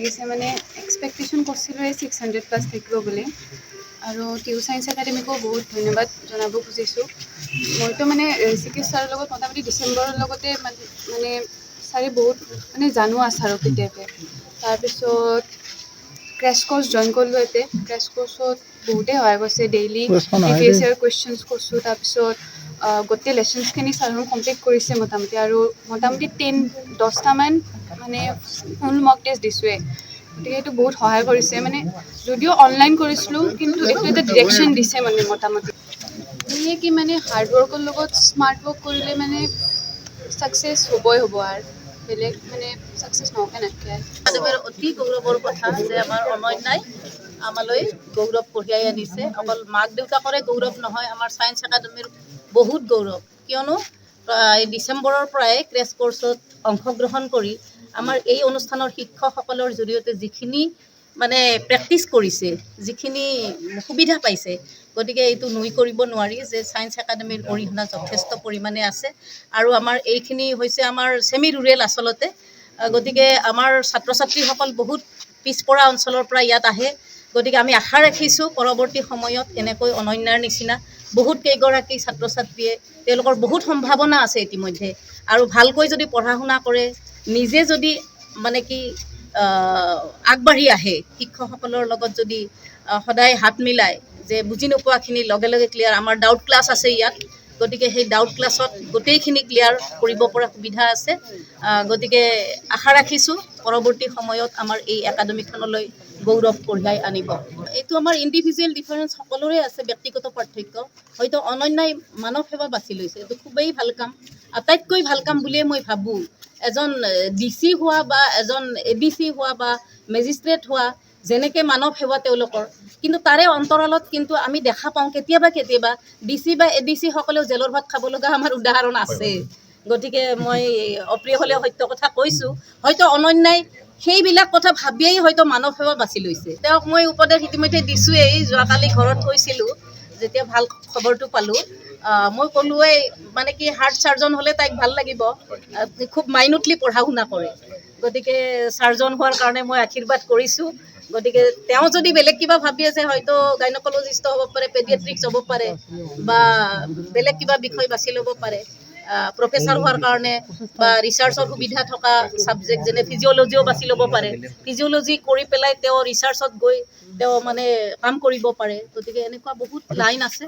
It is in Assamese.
লাগিছে মানে এক্সপেক্টেশ্যন কৰিছিলোঁ 600+ থাকিব বুলি আৰু টিউ চায়েন্স একাডেমিকো বহুত ধন্যবাদ জনাব খুজিছোঁ মইতো মানে চিকিৎস ছাৰৰ লগত মোটামুটি ডিচেম্বৰৰ লগতে মানে ছাৰে বহুত মানে জানো ছাৰক তেতিয়াকৈ তাৰপিছত ক্ৰেছ কোৰ্চ জইন কৰিলোঁ ইয়াতে ক্ৰেছ কোৰ্চত বহুতেই সহায় কৰিছে ডেইলি প্ৰিভিয়াছ ইয়াৰ কুৱেশ্যনছ কৰিছোঁ তাৰপিছত গোটেই লেচনছখিনি ছাৰে কমপ্লিট কৰিছে মোটামুটি 10টামান মানে ফুল মক টেষ্ট দিছোঁৱে গতিকে এইটো বহুত সহায় কৰিছে মানে যদিও অনলাইন কৰিছিলোঁ কিন্তু এইটো এটা ডিৰেকশ্যন দিছে মানে মোটামুটি সেয়ে কি মানে হাৰ্ডৱৰ্কৰ লগত স্মাৰ্ট ৱৰ্ক কৰিলে মানে ছাকচেছ হ'বই হ'ব আৰু বেলেগ মানে ছাকচেছ নোহোৱাকৈ নাথাকে একেবাৰে অতি গৌৰৱৰ কথা যে আমাৰ অনন্যাই আমালৈ গৌৰৱ কঢ়িয়াই আনিছে অকল মাক দেউতাকৰে গৌৰৱ নহয় আমাৰ ছায়েন্স একাডেমীৰ বহুত গৌৰৱ কিয়নো ডিচেম্বৰৰ পৰাই ক্ৰেছ কোৰ্চত অংশগ্ৰহণ কৰি আমাৰ এই অনুষ্ঠানৰ শিক্ষকসকলৰ জৰিয়তে যিখিনি মানে প্ৰেক্টিছ কৰিছে যিখিনি সুবিধা পাইছে গতিকে এইটো নুই কৰিব নোৱাৰি যে ছায়েন্স একাডেমীৰ অৰিহণা যথেষ্ট পৰিমাণে আছে আৰু আমাৰ এইখিনি হৈছে আমাৰ ছেমি ৰুৰেল আচলতে গতিকে আমাৰ ছাত্ৰ ছাত্ৰীসকল বহুত পিছপৰা অঞ্চলৰ পৰা ইয়াত আহে গতিকে আমি আশা ৰাখিছোঁ পৰৱৰ্তী সময়ত এনেকৈ অনন্যাৰ নিচিনা বহুত কেইগৰাকী ছাত্ৰ ছাত্ৰীয়ে তেওঁলোকৰ বহুত সম্ভাৱনা আছে ইতিমধ্যে আৰু ভালকৈ যদি পঢ়া শুনা কৰে নিজে যদি মানে কি আগবাঢ়ি আহে শিক্ষকসকলৰ লগত যদি সদায় হাত মিলাই যে বুজি নোপোৱাখিনি লগে লগে ক্লিয়াৰ আমাৰ ডাউট ক্লাছ আছে ইয়াত গতিকে সেই ডাউট ক্লাছত গোটেইখিনি ক্লিয়াৰ কৰিব পৰা সুবিধা আছে গতিকে আশা ৰাখিছোঁ পৰৱৰ্তী সময়ত আমাৰ এই একাডেমীখনলৈ গৌৰৱ কঢ়িয়াই আনিব এইটো আমাৰ ইণ্ডিভিজুৱেল ডিফাৰেঞ্চ সকলোৰে আছে ব্যক্তিগত পাৰ্থক্য হয়তো অনন্যাই মানৱ সেৱা বাছি লৈছে এইটো খুবেই ভাল কাম আটাইতকৈ ভাল কাম বুলিয়ে মই ভাবোঁ এজন DC হোৱা বা এজন ADC হোৱা বা মেজিষ্ট্ৰেট হোৱা যেনেকৈ মানৱ সেৱা তেওঁলোকৰ কিন্তু তাৰে অন্তৰালত কিন্তু আমি দেখা পাওঁ কেতিয়াবা DC বা ADC সকলেও জেলৰ ভাত খাব লগা আমাৰ উদাহৰণ আছে গতিকে মই অপ্ৰিয় হ'লেও সত্য কথা কৈছোঁ হয়তো অনন্যাই সেইবিলাক কথা ভাবিয়েই হয়তো মানৱ সেৱা বাছি লৈছে তেওঁক মই উপদেশ ইতিমধ্যে দিছোঁৱেই যোৱাকালি ঘৰত কৈছিলোঁ যেতিয়া ভাল খবৰটো পালোঁ মই ক'লোৱেই মানে কি হাৰ্ট চাৰ্জন হ'লে তাইক ভাল লাগিব খুব মাইনুটলি পঢ়া শুনা কৰে গতিকে চাৰ্জন হোৱাৰ কাৰণে মই আশীৰ্বাদ কৰিছোঁ গতিকে তেওঁ যদি বেলেগ কিবা ভাবি আছে হয়তো গাইনকলজিষ্ট হ'ব পাৰে পেডিয়াট্ৰিক্স হ'ব পাৰে বা বেলেগ কিবা বিষয় বাছি ল'ব পাৰে প্ৰফেচাৰ হোৱাৰ কাৰণে বা ৰিচাৰ্চৰ সুবিধা থকা ছাবজেক্ট যেনে ফিজিঅ'লজিও বাছি ল'ব পাৰে ফিজিঅ'লজি কৰি পেলাই তেওঁ ৰিচাৰ্চত গৈ তেওঁ মানে কাম কৰিব পাৰে গতিকে এনেকুৱা বহুত লাইন আছে